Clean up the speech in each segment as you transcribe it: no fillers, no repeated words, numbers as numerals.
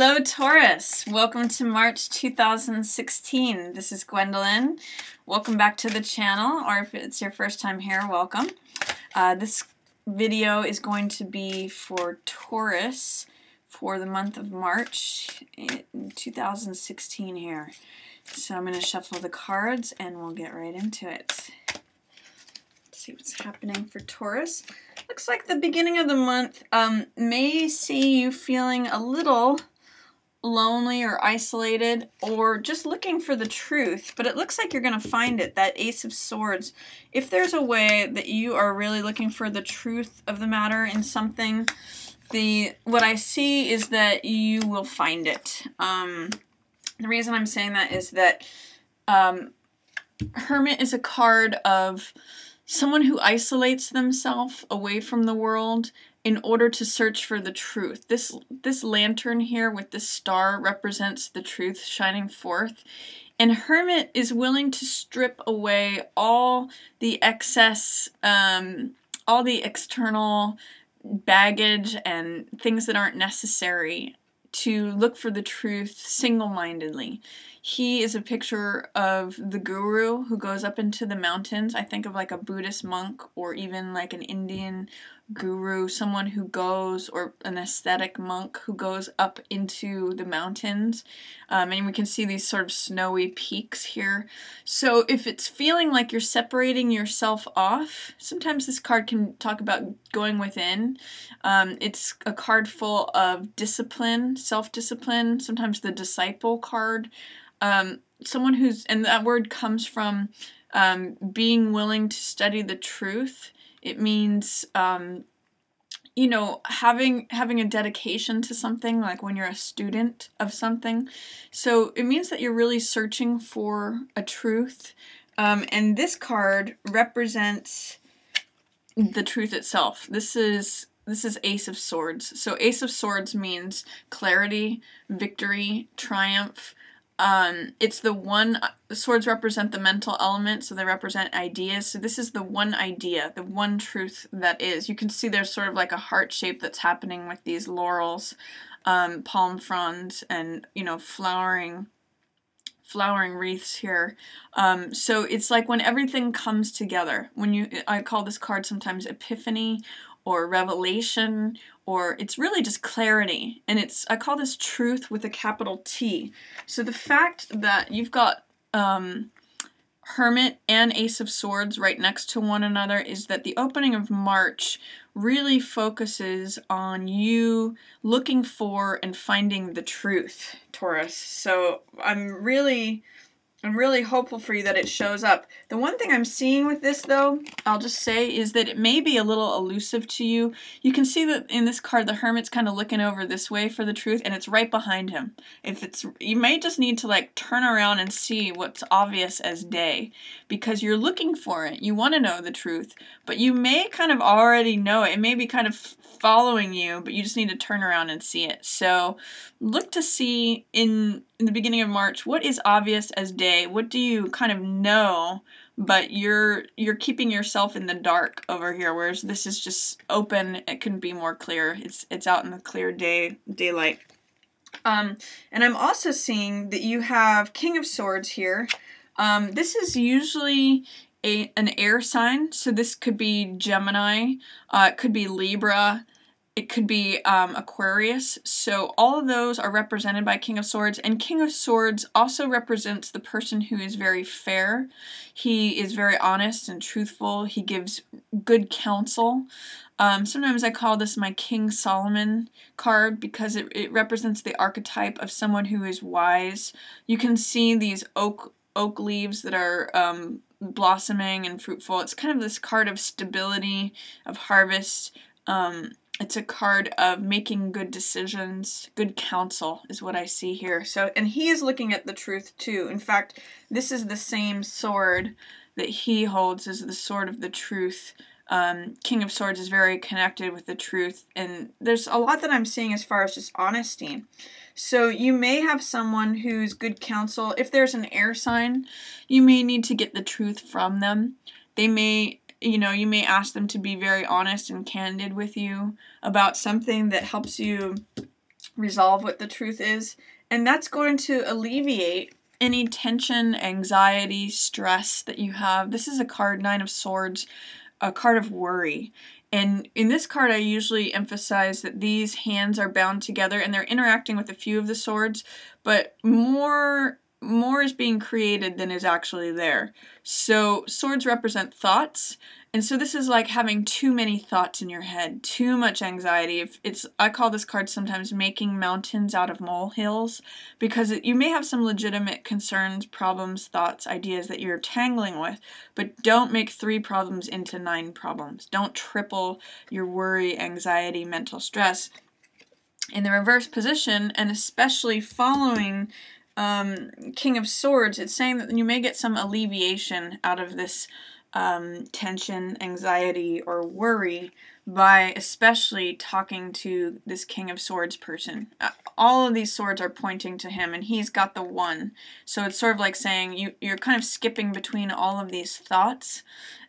Hello Taurus, welcome to March 2016. This is Gwendolyn. Welcome back to the channel, or if it's your first time here, welcome. This video is going to be for Taurus for the month of March in 2016 here. So I'm going to shuffle the cards and we'll get right into it. Let's see what's happening for Taurus. Looks like the beginning of the month may see you feeling a little lonely or isolated or just looking for the truth, but it looks like you're going to find it, that Ace of Swords. If there's a way that you are really looking for the truth of the matter in something, what I see is that you will find it. The reason I'm saying that is that Hermit is a card of someone who isolates themselves away from the world in order to search for the truth. This lantern here with this star represents the truth shining forth. And Hermit is willing to strip away all the excess, all the external baggage and things that aren't necessary to look for the truth single-mindedly. He is a picture of the guru who goes up into the mountains. I think of like a Buddhist monk or even like an Indian guru, someone who goes, or an ascetic monk who goes up into the mountains. And we can see these sort of snowy peaks here. So if it's feeling like you're separating yourself off, sometimes this card can talk about going within. It's a card full of discipline, self-discipline, sometimes the disciple card. Someone who's, and that word comes from being willing to study the truth. It means, you know, having a dedication to something, like when you're a student of something. So it means that you're really searching for a truth. And this card represents the truth itself. This is Ace of Swords. So Ace of Swords means clarity, victory, triumph. It's the one, swords represent the mental element, so they represent ideas. So this is the one idea, the one truth that is. You can see there's sort of like a heart shape that's happening with these laurels, palm fronds, and, you know, flowering wreaths here. So it's like when everything comes together. I call this card sometimes epiphany or revelation, or it's really just clarity. And I call this truth with a capital T. So the fact that you've got Hermit and Ace of Swords right next to one another is that the opening of March really focuses on you looking for and finding the truth, Taurus. So I'm really hopeful for you that it shows up. The one thing I'm seeing with this, though, I'll just say, is that it may be a little elusive to you. You can see that in this card, the Hermit's kind of looking over this way for the truth, and it's right behind him. You may just need to like turn around and see what's obvious as day, because you're looking for it. You want to know the truth, but you may kind of already know it. It may be kind of following you, but you just need to turn around and see it. So look to see in the beginning of March, what is obvious as day? What do you kind of know, but you're keeping yourself in the dark over here, whereas this is just open. It can be more clear. It's out in the clear daylight. And I'm also seeing that you have King of Swords here. This is usually an air sign, so this could be Gemini, it could be Libra, it could be Aquarius. So all of those are represented by King of Swords, and King of Swords also represents the person who is very fair. He is very honest and truthful. He gives good counsel. Sometimes I call this my King Solomon card because it represents the archetype of someone who is wise. You can see these oak leaves that are blossoming and fruitful. It's kind of this card of stability, of harvest. It's a card of making good decisions, good counsel is what I see here. So, and he is looking at the truth too. In fact, this is the same sword that he holds as the sword of the truth. King of Swords is very connected with the truth, and there's a lot that I'm seeing as far as just honesty. So you may have someone who's good counsel. If there's an air sign, you may need to get the truth from them. They may, you may ask them to be very honest and candid with you about something that helps you resolve what the truth is, and that's going to alleviate any tension, anxiety, stress that you have. This is a card, Nine of Swords, a card of worry. And in this card, I usually emphasize that these hands are bound together and they're interacting with a few of the swords, but more is being created than is actually there. So swords represent thoughts, and so this is like having too many thoughts in your head, too much anxiety. I call this card sometimes making mountains out of molehills, because you may have some legitimate concerns, problems, thoughts, ideas that you're tangling with, but don't make 3 problems into 9 problems. Don't triple your worry, anxiety, mental stress. In the reverse position, and especially following King of Swords, it's saying that you may get some alleviation out of this tension, anxiety, or worry by especially talking to this King of Swords person. All of these swords are pointing to him, and he's got the one. So it's sort of like saying you're kind of skipping between all of these thoughts,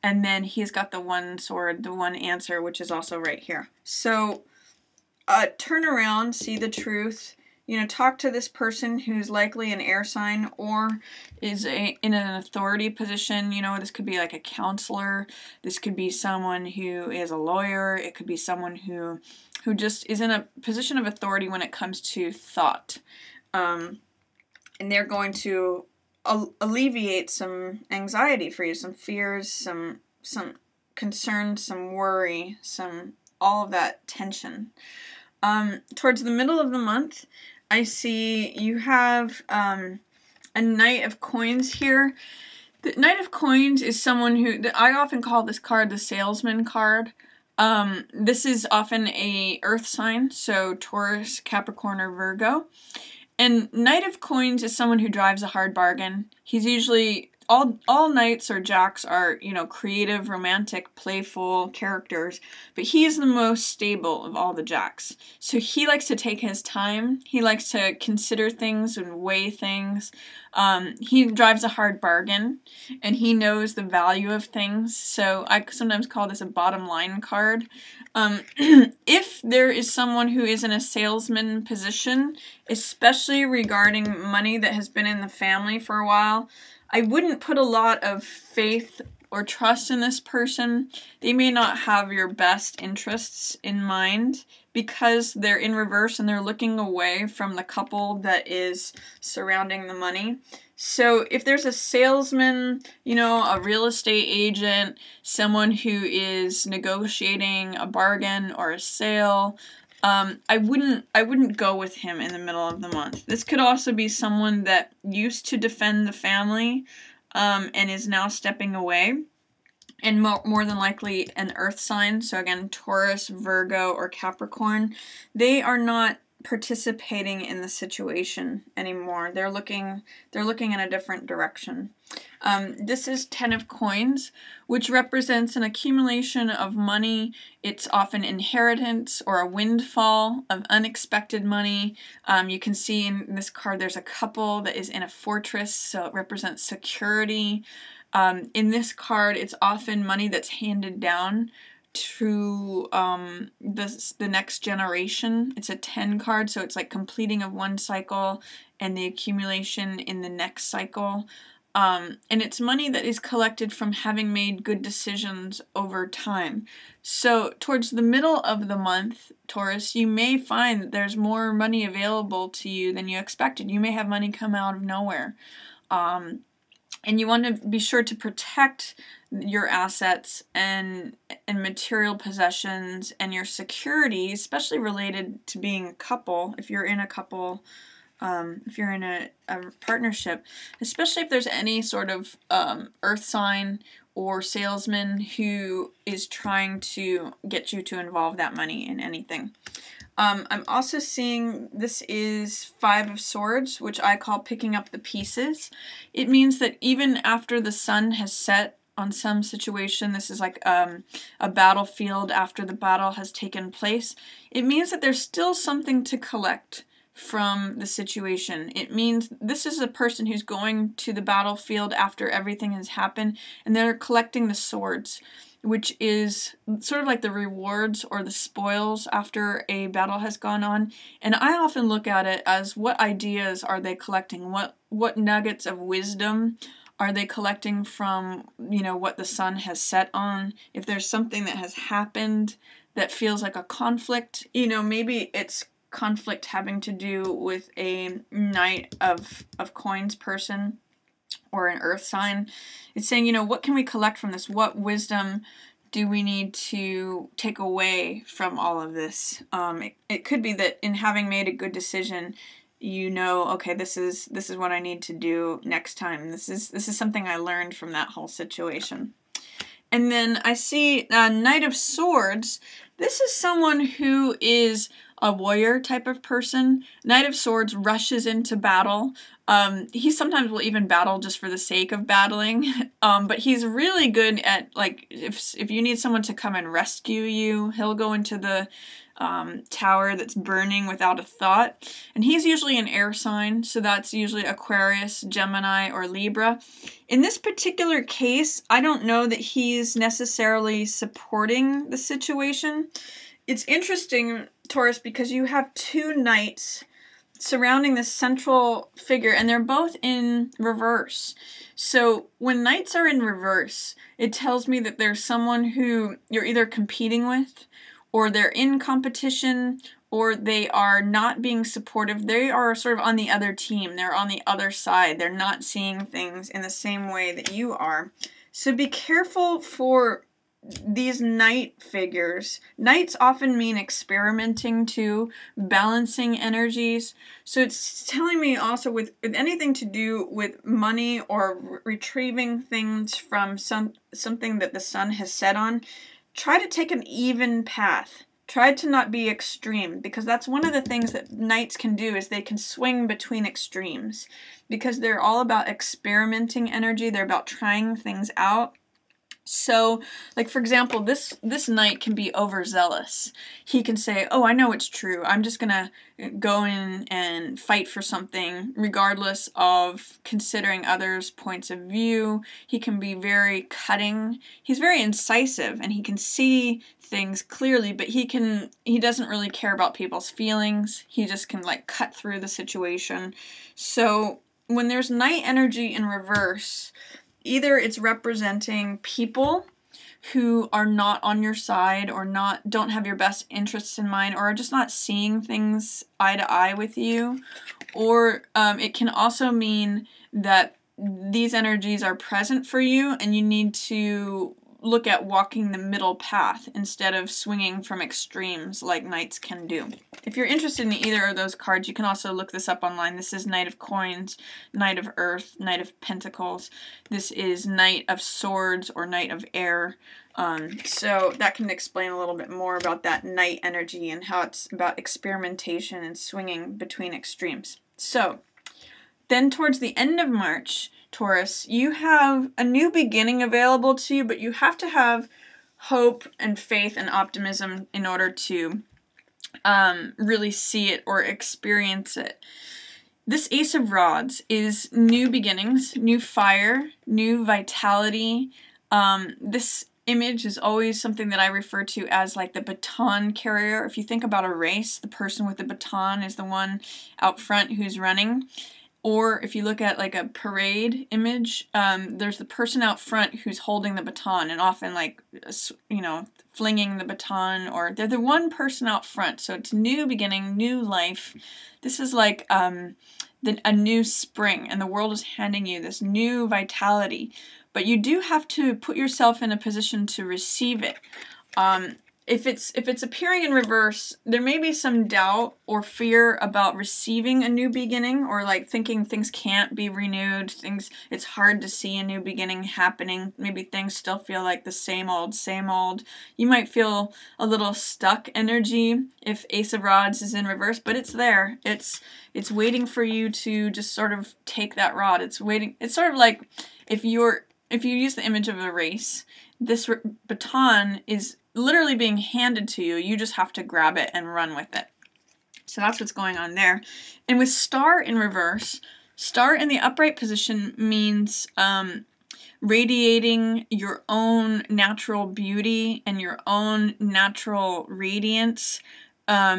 and then he's got the one sword, the one answer, which is also right here. So turn around, see the truth. Talk to this person who's likely an air sign or is in an authority position. This could be like a counselor. This could be someone who is a lawyer. It could be someone who just is in a position of authority when it comes to thought. And they're going to alleviate some anxiety for you, some fears, some concerns, some worry, all of that tension. Towards the middle of the month, I see you have a Knight of Coins here. The Knight of Coins is someone who, I often call this card the salesman card. This is often a earth sign, so Taurus, Capricorn, or Virgo. And Knight of Coins is someone who drives a hard bargain. He's usually, all knights or jacks are, creative, romantic, playful characters, but he is the most stable of all the jacks. So he likes to take his time. He likes to consider things and weigh things. He drives a hard bargain, and he knows the value of things. So I sometimes call this a bottom line card. If there is someone who is in a salesman position, especially regarding money that has been in the family for a while, I wouldn't put a lot of faith or trust in this person. They may not have your best interests in mind because they're in reverse and they're looking away from the couple that is surrounding the money. So if there's a salesman, a real estate agent, someone who is negotiating a bargain or a sale, I wouldn't go with him in the middle of the month. This could also be someone that used to defend the family and is now stepping away, and more than likely an earth sign. So again, Taurus, Virgo, or Capricorn. They are not participating in the situation anymore. They're looking in a different direction. This is 10 of Coins, which represents an accumulation of money. It's often inheritance or a windfall of unexpected money. You can see in this card there's a couple that is in a fortress, so it represents security. In this card, it's often money that's handed down to the next generation. It's a 10 card, so it's like completing of one cycle and the accumulation in the next cycle. And it's money that is collected from having made good decisions over time. So towards the middle of the month, Taurus, you may find that there's more money available to you than you expected. You may have money come out of nowhere. And you want to be sure to protect your assets and material possessions and your security, especially related to being a couple, if you're in a couple, if you're in a partnership, especially if there's any sort of earth sign or salesman who is trying to get you to involve that money in anything. I'm also seeing this is 5 of Swords, which I call picking up the pieces. It means that even after the sun has set on some situation, this is like a battlefield after the battle has taken place, it means that there's still something to collect from the situation. It means this is a person who's going to the battlefield after everything has happened, and they're collecting the swords. which is sort of like the rewards or the spoils after a battle has gone on. And I often look at it as what ideas are they collecting? What nuggets of wisdom are they collecting from, what the sun has set on? If there's something that has happened that feels like a conflict, maybe it's conflict having to do with a Knight of Coins person or an earth sign. It's saying, what can we collect from this? What wisdom do we need to take away from all of this? It could be that in having made a good decision, okay, this is what I need to do next time. This is something I learned from that whole situation. And then I see Knight of Swords. This is someone who is a warrior type of person. Knight of Swords rushes into battle. He sometimes will even battle just for the sake of battling. But he's really good at, like, if you need someone to come and rescue you, he'll go into the tower that's burning without a thought. And he's usually an air sign, so that's usually Aquarius, Gemini, or Libra. In this particular case, I don't know that he's necessarily supporting the situation. It's interesting, Taurus, because you have two knights surrounding this central figure, and they're both in reverse. So when knights are in reverse, it tells me that there's someone who you're either competing with, or they're in competition, or they are not being supportive. They are sort of on the other team. They're on the other side. They're not seeing things in the same way that you are. So be careful for these knight figures. Knights often mean experimenting too, balancing energies. So it's telling me also with anything to do with money or retrieving things from something that the sun has set on, try to take an even path. Try to not be extreme, because that's one of the things that knights can do, is they can swing between extremes, because they're all about experimenting energy. They're about trying things out. So, like, for example, this knight can be overzealous. He can say, oh, I know it's true. I'm just going to go in and fight for something, regardless of considering others' points of view. He can be very cutting. He's very incisive, and he can see things clearly, but he doesn't really care about people's feelings. He just can, like, cut through the situation. So, when there's knight energy in reverse, either it's representing people who are not on your side, or don't have your best interests in mind, or are just not seeing things eye to eye with you, or it can also mean that these energies are present for you and you need to look at walking the middle path instead of swinging from extremes like knights can do. If you're interested in either of those cards, you can also look this up online. This is Knight of Coins, Knight of Earth, Knight of Pentacles. This is Knight of Swords or Knight of Air. So that can explain a little bit more about that knight energy and how it's about experimentation and swinging between extremes. So then towards the end of March, Taurus, you have a new beginning available to you, but you have to have hope and faith and optimism in order to really see it or experience it. This Ace of Rods is new beginnings, new fire, new vitality. This image is always something that I refer to as like the baton carrier. If you think about a race, the person with the baton is the one out front who's running. Or if you look at like a parade image, there's the person out front who's holding the baton, and often like, flinging the baton, or they're the one person out front. So it's new beginning, new life. This is like a new spring, and the world is handing you this new vitality. But you do have to put yourself in a position to receive it. If it's appearing in reverse, there may be some doubt or fear about receiving a new beginning, or like thinking things can't be renewed, it's hard to see a new beginning happening. Maybe things still feel like the same old, same old. You might feel a little stuck energy if Ace of Rods is in reverse, but it's there. It's waiting for you to just sort of take that rod. It's waiting. It's sort of like if you use the image of a race, this baton is literally being handed to you. You just have to grab it and run with it. So that's what's going on there. And with Star in reverse, Star in the upright position means radiating your own natural beauty and your own natural radiance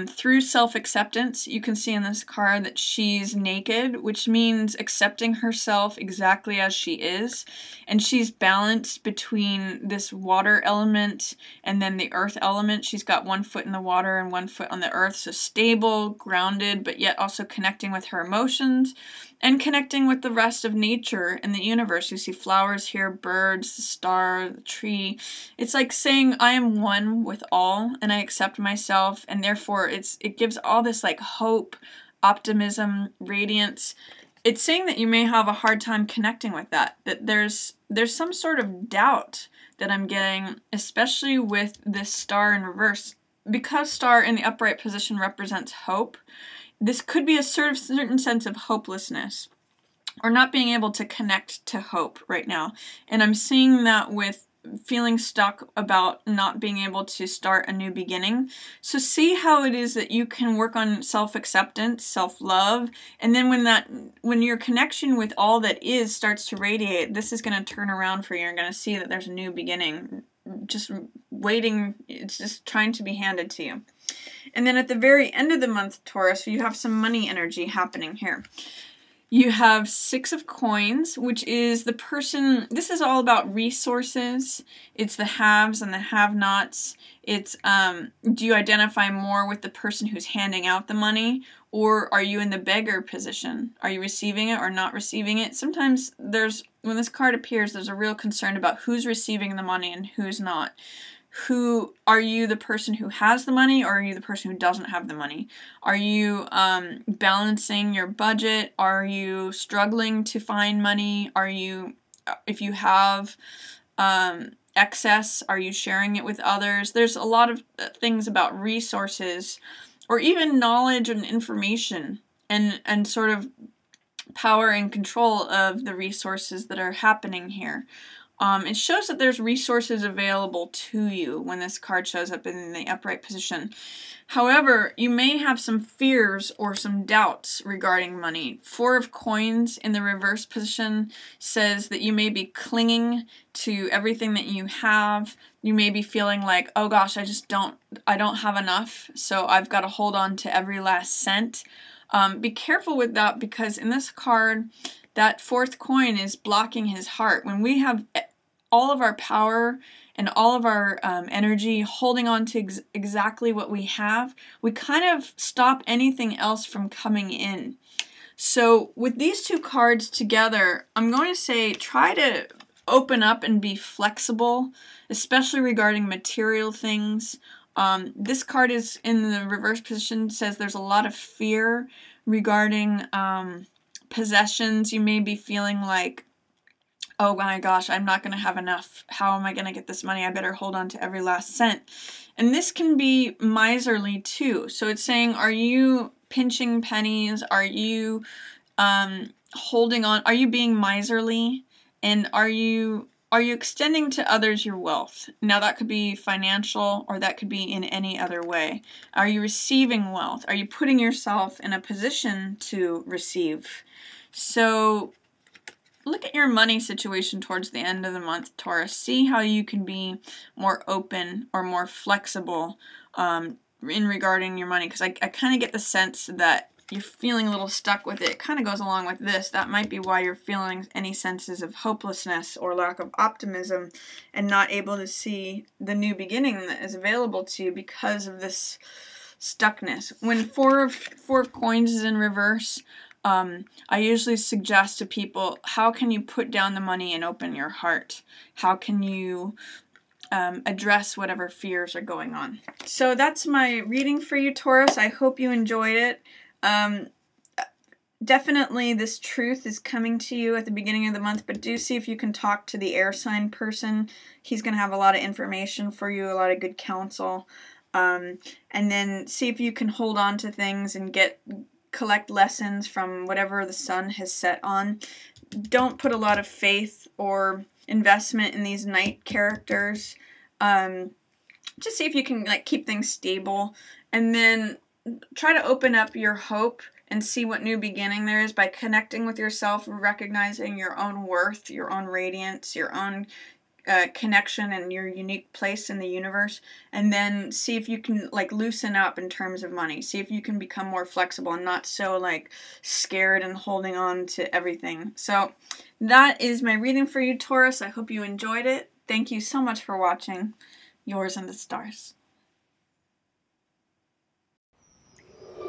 through self-acceptance. You can see in this card that she's naked, which means accepting herself exactly as she is. And she's balanced between this water element and then the earth element. She's got one foot in the water and one foot on the earth. So stable, grounded, but yet also connecting with her emotions and connecting with the rest of nature and the universe. You see flowers here, birds, the star, the tree. It's like saying, I am one with all, and I accept myself, and therefore it gives all this like hope, optimism, radiance. It's saying that you may have a hard time connecting with that there's some sort of doubt that I'm getting, especially with this star in reverse. Because star in the upright position represents hope, this could be a certain sense of hopelessness or not being able to connect to hope right now. And I'm seeing that with feeling stuck about not being able to start a new beginning. So see how it is that you can work on self-acceptance, self-love, and then when your connection with all that is starts to radiate, this is going to turn around for you. You're going to see that there's a new beginning just waiting. It's just trying to be handed to you. And then at the very end of the month, Taurus, you have some money energy happening here. You have 6 of coins, which is the person, this is all about resources. It's the haves and the have-nots. It's, do you identify more with the person who's handing out the money, or are you in the beggar position? Are you receiving it or not receiving it? Sometimes when this card appears, there's a real concern about who's receiving the money and who's not. Are you the person who has the money, or are you the person who doesn't have the money? Are you balancing your budget? Are you struggling to find money? If you have excess, are you sharing it with others? There's a lot of things about resources, or even knowledge and information, and sort of power and control of the resources that are happening here. It shows that there's resources available to you when this card shows up in the upright position. However, you may have some fears or some doubts regarding money. 4 of coins in the reverse position says that you may be clinging to everything that you have. You may be feeling like, oh gosh, I don't have enough, so I've got to hold on to every last cent. Be careful with that, because in this card, that 4th coin is blocking his heart. When we have all of our power and all of our energy holding on to exactly what we have, we kind of stop anything else from coming in. So with these 2 cards together, I'm going to say try to open up and be flexible, especially regarding material things. This card is in the reverse position, says there's a lot of fear regarding possessions. You may be feeling like, oh my gosh, I'm not going to have enough. How am I going to get this money? I better hold on to every last cent. And this can be miserly too. So it's saying, are you pinching pennies? Are you holding on? Are you being miserly? And are you extending to others your wealth? Now that could be financial, or that could be in any other way. Are you receiving wealth? Are you putting yourself in a position to receive? So look at your money situation towards the end of the month, Taurus. See how you can be more open or more flexible in regarding your money, because I kind of get the sense that you're feeling a little stuck with it. It kind of goes along with this. That might be why you're feeling any senses of hopelessness or lack of optimism and not able to see the new beginning that is available to you because of this stuckness. When 4 of coins is in reverse, I usually suggest to people, how can you put down the money and open your heart? How can you address whatever fears are going on? So that's my reading for you, Taurus. I hope you enjoyed it. Definitely this truth is coming to you at the beginning of the month, but do see if you can talk to the air sign person. He's going to have a lot of information for you, a lot of good counsel. And then see if you can hold on to things and collect lessons from whatever the sun has set on. Don't put a lot of faith or investment in these night characters. Just see if you can keep things stable, and then try to open up your hope and see what new beginning there is by connecting with yourself, recognizing your own worth, your own radiance, your own connection and your unique place in the universe, and then see if you can like loosen up in terms of money. See if you can become more flexible and not so like scared and holding on to everything. So that is my reading for you, Taurus. I hope you enjoyed it. Thank you so much for watching. Yours in the stars.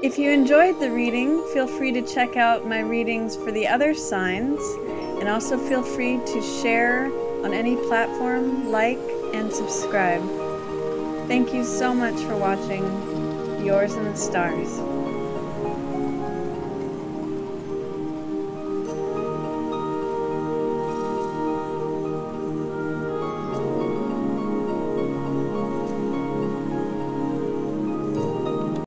If you enjoyed the reading, feel free to check out my readings for the other signs, and also feel free to share on any platform, like, and subscribe. Thank you so much for watching. Yours in the stars.